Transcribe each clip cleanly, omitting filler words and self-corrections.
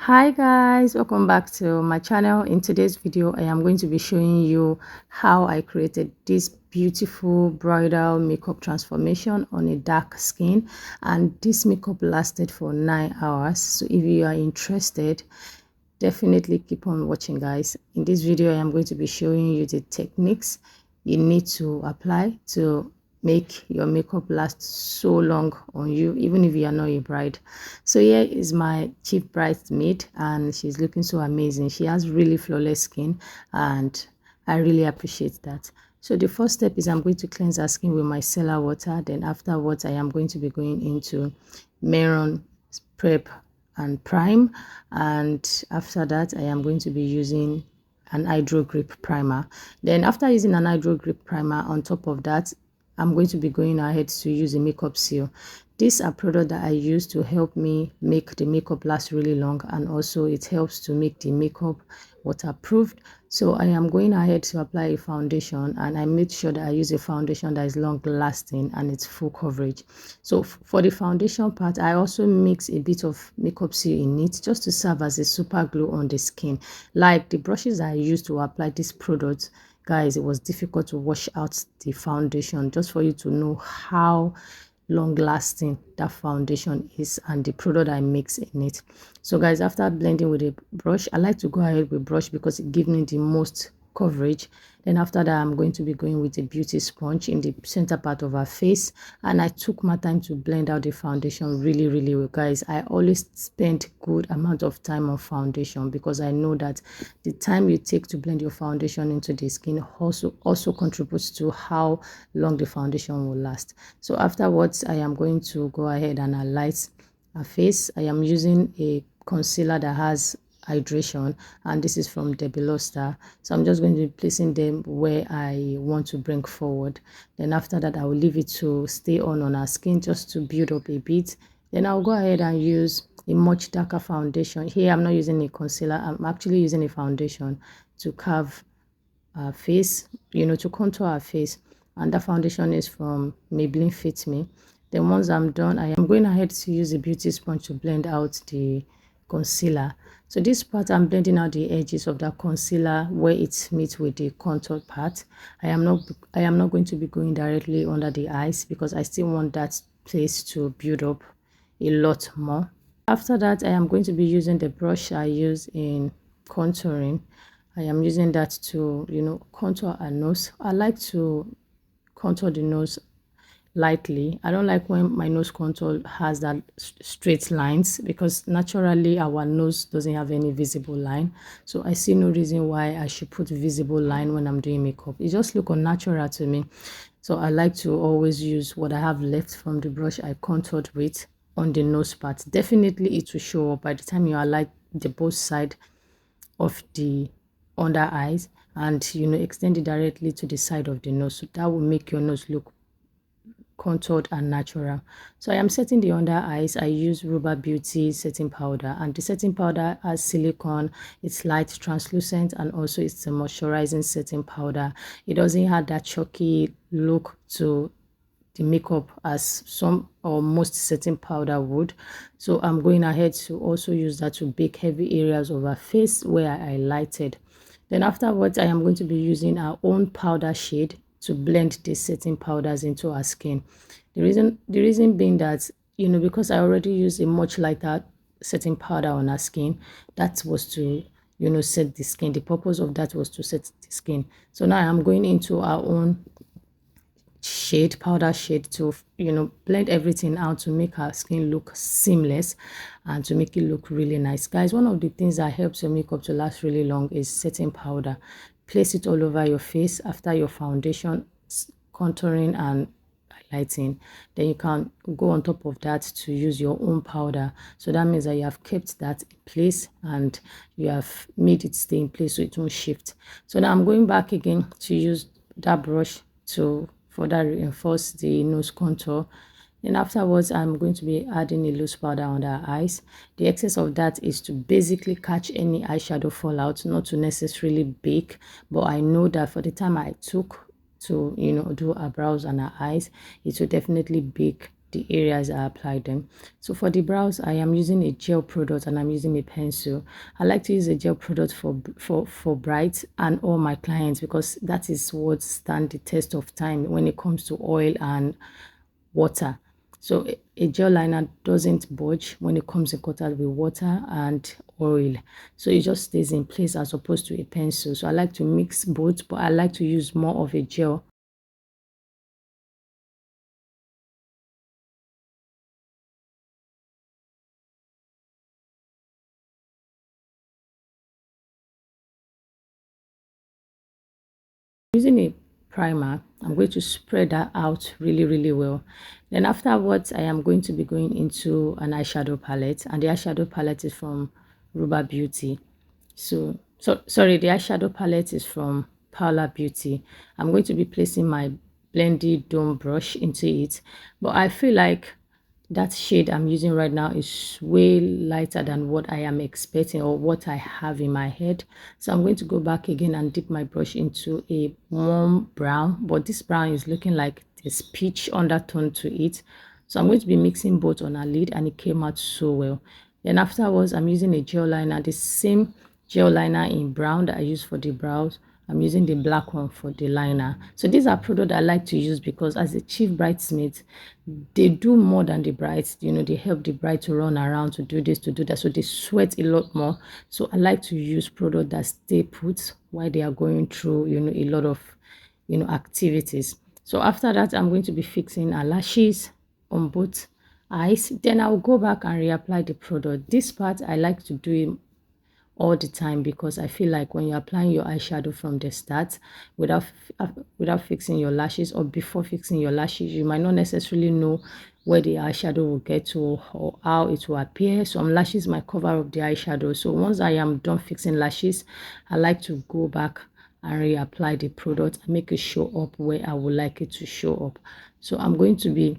Hi guys, welcome back to my channel. In today's video I am going to be showing you how I created this beautiful bridal makeup transformation on a dark skin, and this makeup lasted for 9 hours. So if you are interested, definitely keep on watching guys. In this video I am going to be showing you the techniques you need to apply to make your makeup last so long on you, even if you are not a bride. So here is my chief bridesmaid, and she's looking so amazing. She has really flawless skin, and I really appreciate that. So the first step is I'm going to cleanse her skin with my micellar water. Then afterwards I am going to be going into Meron prep and prime, and after that I am going to be using an hydro grip primer. Then after using an hydro grip primer, on top of that I'm going to be going ahead to use a makeup seal. These are products that I use to help me make the makeup last really long, and also it helps to make the makeup waterproofed. So I am going ahead to apply a foundation, and I made sure that I use a foundation that is long lasting and it's full coverage. So for the foundation part, I also mix a bit of makeup seal in it just to serve as a super glue on the skin. Like the brushes I used to apply this product, guys, it was difficult to wash out the foundation, just for you to know how long lasting that foundation is and the product I mix in it. So guys, after blending with a brush, I like to go ahead with brush because it gives me the most coverage. Then after that I'm going to be going with a beauty sponge in the center part of her face, and I took my time to blend out the foundation really well. Guys, I always spend good amount of time on foundation because I know that the time you take to blend your foundation into the skin also contributes to how long the foundation will last. So afterwards I am going to go ahead and highlight her face. I am using a concealer that has hydration, and this is from Debilosta. So I'm just going to be placing them where I want to bring forward. Then after that I will leave it to stay on our skin just to build up a bit. Then I'll go ahead and use a much darker foundation. Here I'm not using a concealer, I'm actually using a foundation to carve our face, to contour our face. And that foundation is from Maybelline Fit Me. Then once I'm done, I am going ahead to use a beauty sponge to blend out the concealer. So this part I'm blending out the edges of that concealer where it meets with the contour part. I am not going to be going directly under the eyes because I still want that place to build up a lot more. After that I am going to be using the brush I use in contouring. I am using that to contour a nose. I like to contour the nose lightly. I don't like when my nose contour has that straight lines because naturally our nose doesn't have any visible line. So I see no reason why I should put visible line when I'm doing makeup. It just looks unnatural to me. So I like to always use what I have left from the brush I contoured with on the nose part. Definitely it will show up by the time you highlight the both side of the under eyes, and extend it directly to the side of the nose. So that will make your nose look contoured and natural. So I am setting the under eyes. I use Rubber Beauty setting powder, and the setting powder has silicone. It's light translucent, and also it's a moisturizing setting powder. It doesn't have that chalky look to the makeup as some or most setting powder would. So I'm going ahead to also use that to bake heavy areas of her face where I highlighted. Then afterwards I am going to be using our own powder shade to blend the setting powders into our skin. The reason being that because I already used a much lighter setting powder on our skin, that was to set the skin. The purpose of that was to set the skin. So now I'm going into our own powder shade to blend everything out to make our skin look seamless and to make it look really nice. Guys, one of the things that helps your makeup to last really long is setting powder. Place it all over your face after your foundation, contouring and highlighting. Then you can go on top of that to use your own powder. So that means that you have kept that in place and you have made it stay in place so it won't shift. So now I'm going back again to use that brush to further reinforce the nose contour. Then afterwards I'm going to be adding a loose powder on the eyes. The excess of that is to basically catch any eyeshadow fallout, not to necessarily bake, but I know that for the time I took to do our brows and our eyes, it will definitely bake the areas I applied them. So for the brows, I am using a gel product and I'm using a pencil. I like to use a gel product for brides and all my clients, because that is what stand the test of time when it comes to oil and water. So a gel liner doesn't budge when it comes in contact with water and oil. So it just stays in place as opposed to a pencil. So I like to mix both, but I like to use more of a gel. Using a primer, I'm going to spread that out really well. Then afterwards, I am going to be going into an eyeshadow palette, and the eyeshadow palette is from Ruba Beauty. So sorry, the eyeshadow palette is from Paula Beauty. I'm going to be placing my blendy dome brush into it, but I feel like that shade I'm using right now is way lighter than what I am expecting or what I have in my head. So I'm going to go back again and dip my brush into a warm brown, but this brown is looking like there's peach undertone to it. So I'm going to be mixing both on a lid, and it came out so well. Then afterwards, I'm using a gel liner, the same gel liner in brown that I use for the brows. I'm using the black one for the liner. So these are products I like to use because as a chief bridesmaid, they do more than the brides. You know, they help the bride to run around, to do this, to do that. So they sweat a lot more. So I like to use products that stay put while they are going through, you know, a lot of, you know, activities. So after that, I'm going to be fixing eyelashes on both eyes. Then I'll go back and reapply the product. This part I like to do it all the time, because I feel like when you're applying your eyeshadow from the start without fixing your lashes, or before fixing your lashes, you might not necessarily know where the eyeshadow will get to or how it will appear. Some lashes might cover up the eyeshadow. So once I am done fixing lashes, I like to go back and reapply the product and make it show up where I would like it to show up. So I'm going to be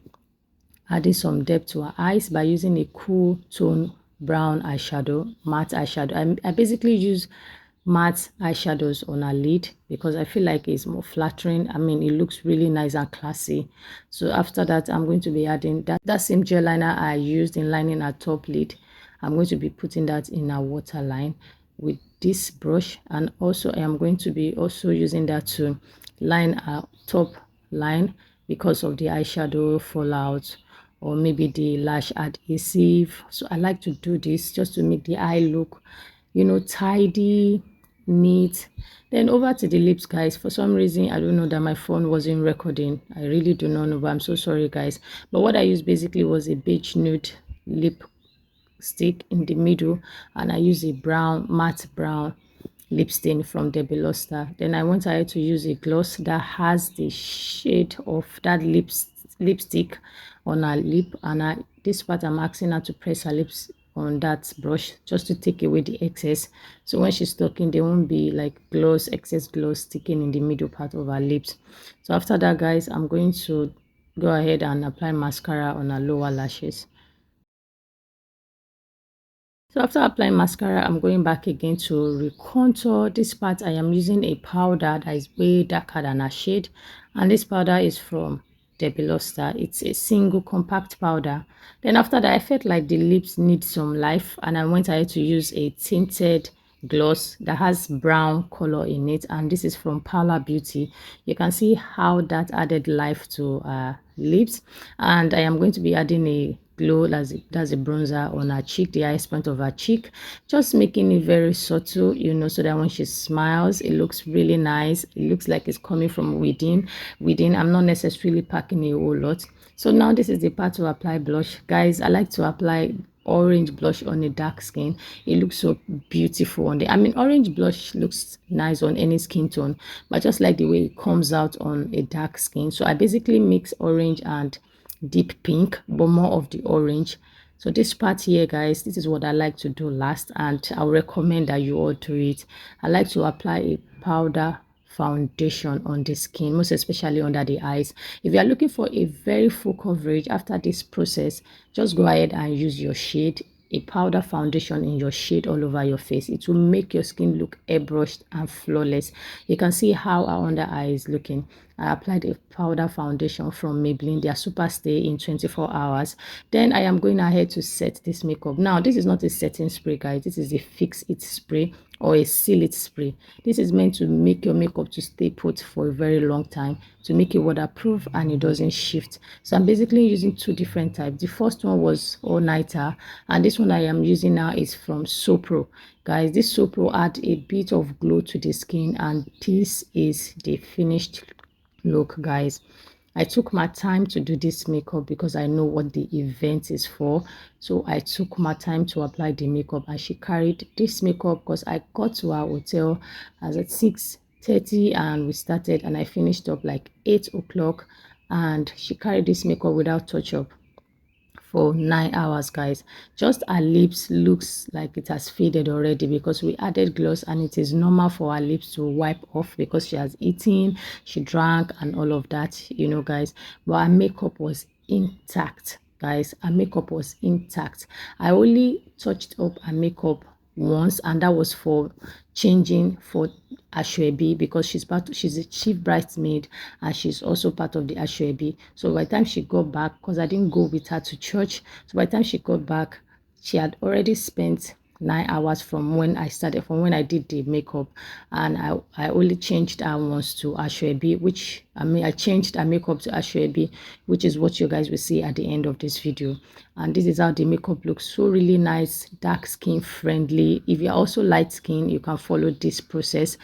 adding some depth to her eyes by using a cool tone brown eyeshadow, matte eyeshadow. I basically use matte eyeshadows on her lid because I feel like it's more flattering. I mean, it looks really nice and classy. So after that, I'm going to be adding that same gel liner I used in lining her top lid. I'm going to be putting that in her waterline with this brush, and also I am going to be also using that to line our top line because of the eyeshadow fallout or maybe the lash adhesive. So I like to do this just to make the eye look, you know, tidy, neat. Then over to the lips, guys. For some reason, I don't know that my phone wasn't recording. I really do not know, but I'm so sorry, guys. But what I used basically was a beige nude lip stick in the middle, and I use a brown, matte brown lip stain from the Beloster. Then I went ahead to use a gloss that has the shade of that lipstick on her lip, and this part I'm asking her to press her lips on that brush just to take away the excess, so when she's talking there won't be like excess gloss sticking in the middle part of her lips. So after that, guys, I'm going to go ahead and apply mascara on her lower lashes. So after applying mascara, I'm going back again to recontour. This part I am using a powder that is way darker than a shade, and this powder is from Debbie Loster. It's a single compact powder. Then after that, I felt like the lips need some life, and I went ahead to use a tinted gloss that has brown color in it, and this is from Paula Beauty. You can see how that added life to lips, and I am going to be adding a glow that's a bronzer on her cheek, the highest point of her cheek, just making it very subtle, you know, so that when she smiles it looks really nice. It looks like it's coming from within. I'm not necessarily packing a whole lot. So now this is the part to apply blush, guys. I like to apply orange blush on a dark skin. It looks so beautiful on the, I mean, orange blush looks nice on any skin tone, but I just like the way it comes out on a dark skin. So I basically mix orange and deep pink, but more of the orange. So this part here, guys, this is what I like to do last, and I would recommend that you all do it. I like to apply a powder foundation on the skin, most especially under the eyes. If you are looking for a very full coverage after this process, just go ahead and use your shade, a powder foundation in your shade all over your face. It will make your skin look airbrushed and flawless. You can see how our under eye is looking. I applied a powder foundation from Maybelline, their Super Stay in 24 hours. Then I am going ahead to set this makeup. Now, this is not a setting spray, guys. This is a fix it spray or a seal it spray. This is meant to make your makeup to stay put for a very long time, to make it waterproof and it doesn't shift. So I'm basically using two different types. The first one was all nighter, and this one I am using now is from Sopro. Guys, this Sopro add a bit of glow to the skin, and this is the finished look, guys. I took my time to do this makeup because I know what the event is for. So I took my time to apply the makeup, and she carried this makeup because I got to our hotel as at 6:30 and we started, and I finished up like 8 o'clock, and she carried this makeup without touch up for 9 hours, guys. Just her lips looks like it has faded already because we added gloss, and it is normal for her lips to wipe off because she has eaten, she drank and all of that, you know, guys. But her makeup was intact, guys. Her makeup was intact. I only touched up her makeup once, and that was for changing for Ashwebi because she's a chief bridesmaid, and she's also part of the Ashwebi. So by the time she got back, because I didn't go with her to church, so by the time she got back, she had already spent 9 hours from when I started, from when I did the makeup, and I only changed her once to Ashwebi, which I changed her makeup to Ashwebi, which is what you guys will see at the end of this video. And this is how the makeup looks. So really nice, dark skin friendly. If you're also light skin, you can follow this process,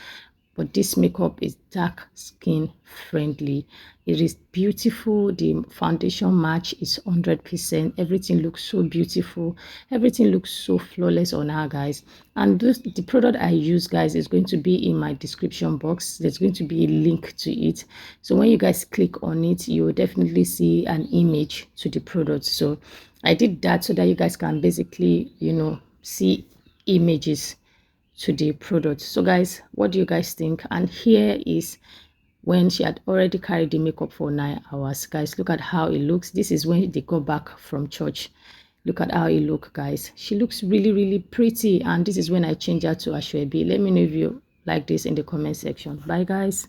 but this makeup is dark skin friendly. It is beautiful. The foundation match is 100%. Everything looks so beautiful. Everything looks so flawless on her, guys. And the product I use, guys, is going to be in my description box. There's going to be a link to it, so when you guys click on it, you will definitely see an image to the product. So I did that so that you guys can basically, you know, see images to the product. So guys, what do you guys think? And here is when she had already carried the makeup for 9 hours, guys. Look at how it looks. This is when they go back from church. Look at how it looks, guys. She looks really, really pretty. And this is when I change her to Ashwebi. Let me know if you like this in the comment section. Bye, guys.